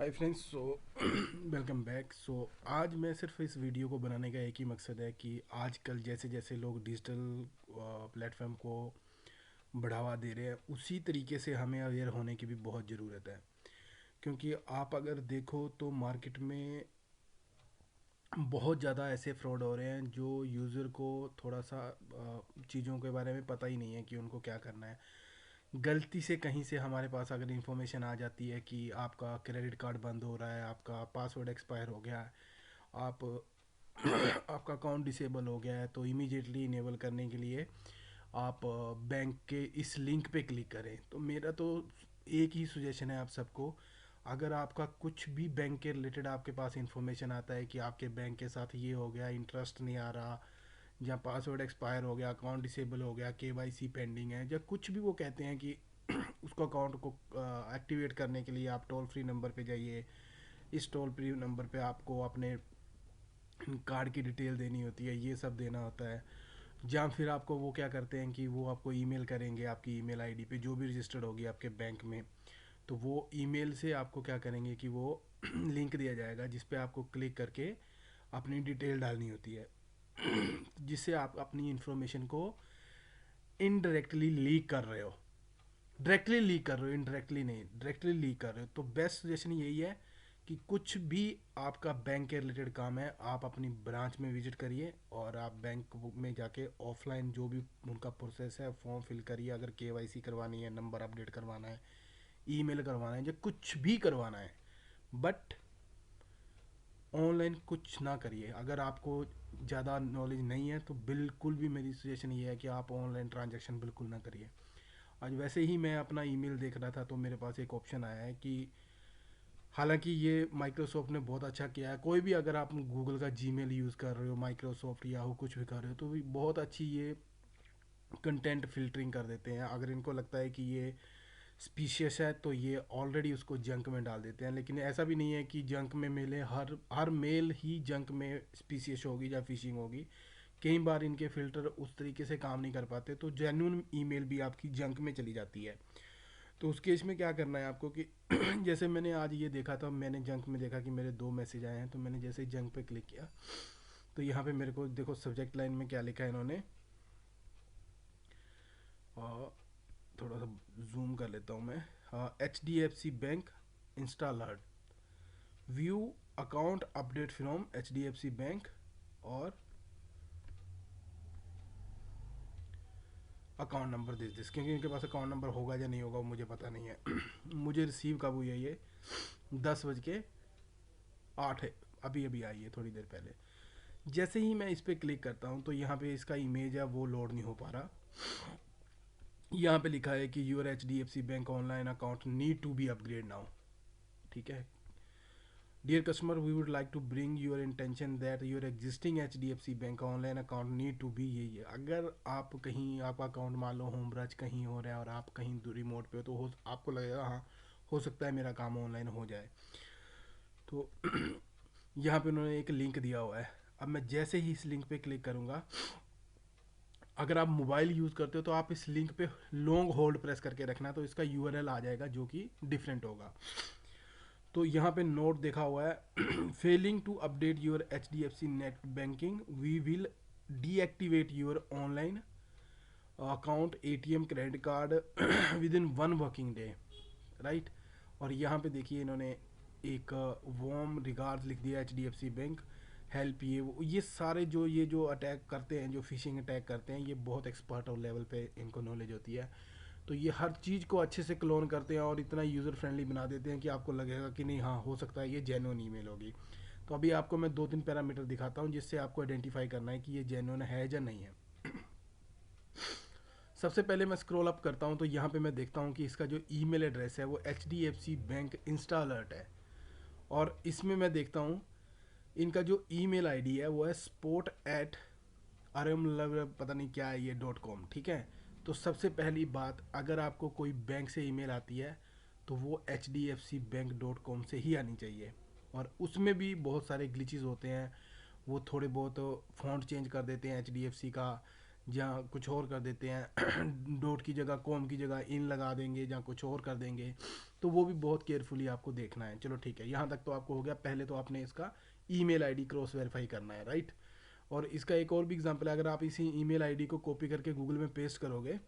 Hi friends, welcome back. आज मैं सिर्फ इस वीडियो को बनाने का एक ही मकसद है कि आजकल जैसे जैसे लोग डिजिटल प्लेटफॉर्म को बढ़ावा दे रहे हैं, उसी तरीके से हमें अवेयर होने की भी बहुत ज़रूरत है। क्योंकि आप अगर देखो तो मार्केट में बहुत ज़्यादा ऐसे फ्रॉड हो रहे हैं जो यूज़र को थोड़ा सा चीज़ों के बारे में पता ही नहीं है कि उनको क्या करना है। गलती से कहीं से हमारे पास अगर इन्फॉर्मेशन आ जाती है कि आपका क्रेडिट कार्ड बंद हो रहा है, आपका पासवर्ड एक्सपायर हो गया है, आप आपका अकाउंट डिसेबल हो गया है, तो इमीडिएटली इनेबल करने के लिए आप बैंक के इस लिंक पे क्लिक करें। तो मेरा तो एक ही सुजेशन है आप सबको, अगर आपका कुछ भी बैंक के रिलेटेड आपके पास इन्फॉर्मेशन आता है कि आपके बैंक के साथ ये हो गया, इंटरेस्ट नहीं आ रहा, या पासवर्ड एक्सपायर हो गया, अकाउंट डिसेबल हो गया, केवाईसी पेंडिंग है, या कुछ भी वो कहते हैं कि उसको अकाउंट को एक्टिवेट करने के लिए आप टोल फ्री नंबर पे जाइए। इस टोल फ्री नंबर पे आपको अपने कार्ड की डिटेल देनी होती है, ये सब देना होता है। या फिर आपको वो क्या करते हैं कि वो आपको ईमेल करेंगे, आपकी ईमेल आईडी पे जो भी रजिस्टर्ड होगी आपके बैंक में, तो वो ईमेल से आपको क्या करेंगे कि वो लिंक दिया जाएगा जिस पे आपको क्लिक करके अपनी डिटेल डालनी होती है, जिससे आप अपनी इन्फॉर्मेशन को इनडायरेक्टली लीक कर रहे हो। डायरेक्टली लीक कर रहे हो, इनडायरेक्टली नहीं, डायरेक्टली लीक कर रहे हो। तो बेस्ट सजेशन यही है कि कुछ भी आपका बैंक के रिलेटेड काम है, आप अपनी ब्रांच में विजिट करिए और आप बैंक में जाके ऑफलाइन जो भी उनका प्रोसेस है फॉर्म फिल करिए। अगर केवाईसी करवानी है, नंबर अपडेट करवाना है, ईमेल करवाना है, या कुछ भी करवाना है, बट ऑनलाइन कुछ ना करिए। अगर आपको ज़्यादा नॉलेज नहीं है तो बिल्कुल भी मेरी सजेशन ये है कि आप ऑनलाइन ट्रांजैक्शन बिल्कुल ना करिए। आज वैसे ही मैं अपना ईमेल देख रहा था तो मेरे पास एक ऑप्शन आया है कि हालांकि ये माइक्रोसॉफ्ट ने बहुत अच्छा किया है, कोई भी अगर आप गूगल का जीमेल यूज़ कर रहे हो, माइक्रोसॉफ्ट याहू कुछ भी कर रहे हो, तो भी बहुत अच्छी ये कंटेंट फिल्टरिंग कर देते हैं। अगर इनको लगता है कि ये स्पीशियस है तो ये ऑलरेडी उसको जंक में डाल देते हैं। लेकिन ऐसा भी नहीं है कि जंक में मिले, हर हर मेल ही जंक में स्पीशियस होगी या फिशिंग होगी। कई बार इनके फ़िल्टर उस तरीके से काम नहीं कर पाते, तो जेन्युइन ईमेल भी आपकी जंक में चली जाती है। तो उस केस में क्या करना है आपको कि जैसे मैंने आज ये देखा था, मैंने जंक में देखा कि मेरे 2 मैसेज आए हैं, तो मैंने जैसे ही जंक पे क्लिक किया तो यहाँ पे मेरे को देखो सब्जेक्ट लाइन में क्या लिखा है इन्होंने। और थोड़ा सा जूम कर लेता हूँ मैं। HDFC bank Insta alert, view account update from HDFC bank, और अकाउंट नंबर दिस क्योंकि इनके पास अकाउंट नंबर होगा या नहीं होगा वो मुझे पता नहीं है। मुझे रिसीव कब हुई है ये? 10:08 है, अभी अभी आई है थोड़ी देर पहले। जैसे ही मैं इस पर क्लिक करता हूँ तो यहाँ पे इसका इमेज है वो लोड नहीं हो पा रहा। यहाँ पे लिखा है कि your HDFC bank online account need to be upgrade now. ठीक है, dear customer we would like to bring your intention that your existing HDFC bank online account need to be, यही है। अगर आप कहीं आपका अकाउंट मान लो होम ब्रांच कहीं हो रहा है और आप कहीं रिमोट पे हो, तो आपको लगेगा हाँ हो सकता है मेरा काम ऑनलाइन हो जाए। तो यहाँ पे उन्होंने एक लिंक दिया हुआ है। अब मैं जैसे ही इस लिंक पे क्लिक करूँगा, अगर आप मोबाइल यूज़ करते हो तो आप इस लिंक पे लॉन्ग होल्ड प्रेस करके रखना, तो इसका URL आ जाएगा जो कि डिफरेंट होगा। तो यहाँ पे नोट देखा हुआ है failing to update your HDFC net banking we will deactivate your online account ATM credit card within 1 working day, right. और यहाँ पे देखिए इन्होंने एक वार्म रिगार्ड्स लिख दिया HDFC बैंक हेल्प। ये सारे जो अटैक करते हैं, जो फिशिंग अटैक करते हैं, ये बहुत एक्सपर्ट और लेवल पे इनको नॉलेज होती है। तो ये हर चीज़ को अच्छे से क्लोन करते हैं और इतना यूज़र फ्रेंडली बना देते हैं कि आपको लगेगा कि नहीं हाँ हो सकता है ये जेन्युइन ईमेल होगी। तो अभी आपको मैं 2-3 पैरामीटर दिखाता हूँ जिससे आपको आइडेंटिफाई करना है कि ये जेन्युइन है या नहीं है। सबसे पहले मैं स्क्रॉल अप करता हूँ तो यहाँ पे मैं देखता हूँ कि इसका जो ईमेल एड्रेस है वो HDFC बैंक इंस्टा अलर्ट है। और इसमें मैं देखता हूँ इनका जो ईमेल आईडी है वो है sport@, पता नहीं क्या है ये .com, ठीक है। तो सबसे पहली बात, अगर आपको कोई बैंक से ईमेल आती है तो वो HDFC bank.com से ही आनी चाहिए। और उसमें भी बहुत सारे ग्लिचेस होते हैं, वो थोड़े बहुत फ़ॉन्ट चेंज कर देते हैं HDFC का, जहाँ कुछ और कर देते हैं डॉट की जगह कॉम की जगह इन लगा देंगे, जहाँ कुछ और कर देंगे, तो वो भी बहुत केयरफुली आपको देखना है। चलो ठीक है, यहाँ तक तो आपको हो गया। पहले तो आपने इसका ईमेल आईडी क्रॉस वेरीफाई करना है, राइट। और इसका एक और भी एग्जांपल है, अगर आप इसी ईमेल आईडी को कॉपी करके गूगल में पेस्ट करोगे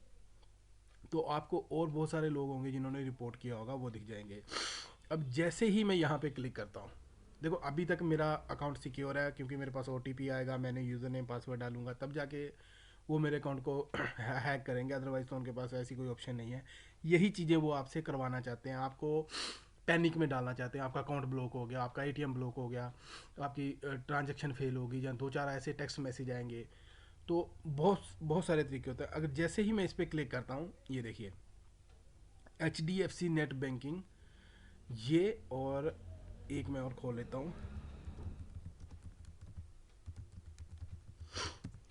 तो आपको और बहुत सारे लोग होंगे जिन्होंने रिपोर्ट किया होगा, वो दिख जाएंगे। अब जैसे ही मैं यहाँ पे क्लिक करता हूँ, देखो अभी तक मेरा अकाउंट सिक्योर है, क्योंकि मेरे पास ओटीपी आएगा, मैंने यूज़र नेम पासवर्ड डालूंगा तब जाके वो मेरे अकाउंट को हैक करेंगे, अदरवाइज़ तो उनके पास ऐसी कोई ऑप्शन नहीं है। यही चीज़ें वो आपसे करवाना चाहते हैं, आपको पैनिक में डालना चाहते हैं। आपका अकाउंट ब्लॉक हो गया, आपका एटीएम ब्लॉक हो गया, आपकी ट्रांजैक्शन फेल होगी, या दो चार ऐसे टेक्स्ट मैसेज आएंगे। तो बहुत बहुत सारे तरीके होते हैं। अगर जैसे ही मैं इस पर क्लिक करता हूँ, ये देखिए HDFC नेट बैंकिंग, ये, और एक मैं और खोल लेता हूँ,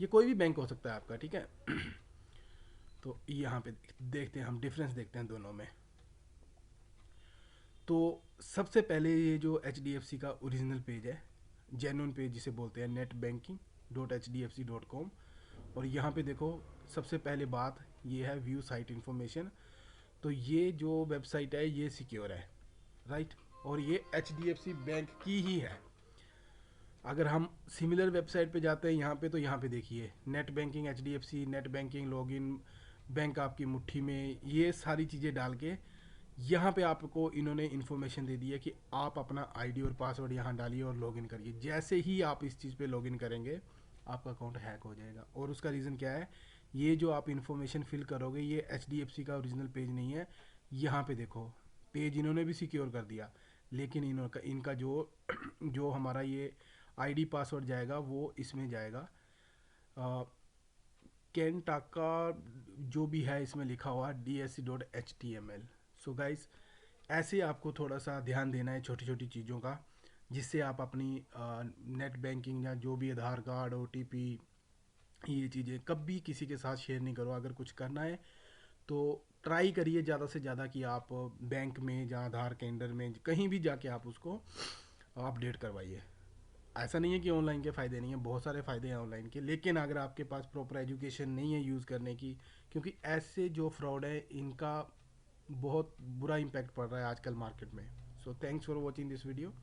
ये कोई भी बैंक हो सकता है आपका, ठीक है। तो यहाँ पे देखते हैं, हम डिफरेंस देखते हैं दोनों में। तो सबसे पहले ये जो HDFC का ओरिजिनल पेज है, जेन्युइन पेज जिसे बोलते हैं, netbanking.hdfc.com। और यहाँ पे देखो, सबसे पहले बात ये है व्यू साइट इन्फॉर्मेशन। तो ये जो वेबसाइट है ये सिक्योर है, राइट, और ये HDFC बैंक की ही है। अगर हम सिमिलर वेबसाइट पे जाते हैं यहाँ पे, तो यहाँ पे देखिए net banking HDFC, net banking login, bank आपकी मुट्ठी में, ये सारी चीज़ें डाल के यहाँ पे आपको इन्होंने इन्फॉर्मेशन दे दी है कि आप अपना आईडी और पासवर्ड यहाँ डालिए और लॉगिन करिए। जैसे ही आप इस चीज़ पे लॉगिन करेंगे आपका अकाउंट हैक हो जाएगा। और उसका रीज़न क्या है, ये जो आप इन्फॉर्मेशन फिल करोगे ये HDFC का ओरिजिनल पेज नहीं है। यहाँ पे देखो, पेज इन्होंने भी सिक्योर कर दिया, लेकिन इनका इनका जो जो हमारा ये आईडी पासवर्ड जाएगा वो इसमें जाएगा, कैन टाका जो भी है इसमें लिखा हुआ DSC.html। सो गाइस, ऐसे आपको थोड़ा सा ध्यान देना है छोटी छोटी चीज़ों का, जिससे आप अपनी नेट बैंकिंग या जो भी आधार कार्ड OTP, ये चीज़ें कभी किसी के साथ शेयर नहीं करो। अगर कुछ करना है तो ट्राई करिए ज़्यादा से ज़्यादा कि आप बैंक में या आधार केंद्र में कहीं भी जाके आप उसको अपडेट करवाइए। ऐसा नहीं है कि ऑनलाइन के फ़ायदे नहीं है, बहुत सारे फ़ायदे हैं ऑनलाइन के, लेकिन अगर आपके पास प्रॉपर एजुकेशन नहीं है यूज़ करने की, क्योंकि ऐसे जो फ्रॉड है इनका बहुत बुरा इम्पैक्ट पड़ रहा है आजकल मार्केट में। So thanks for watching this video.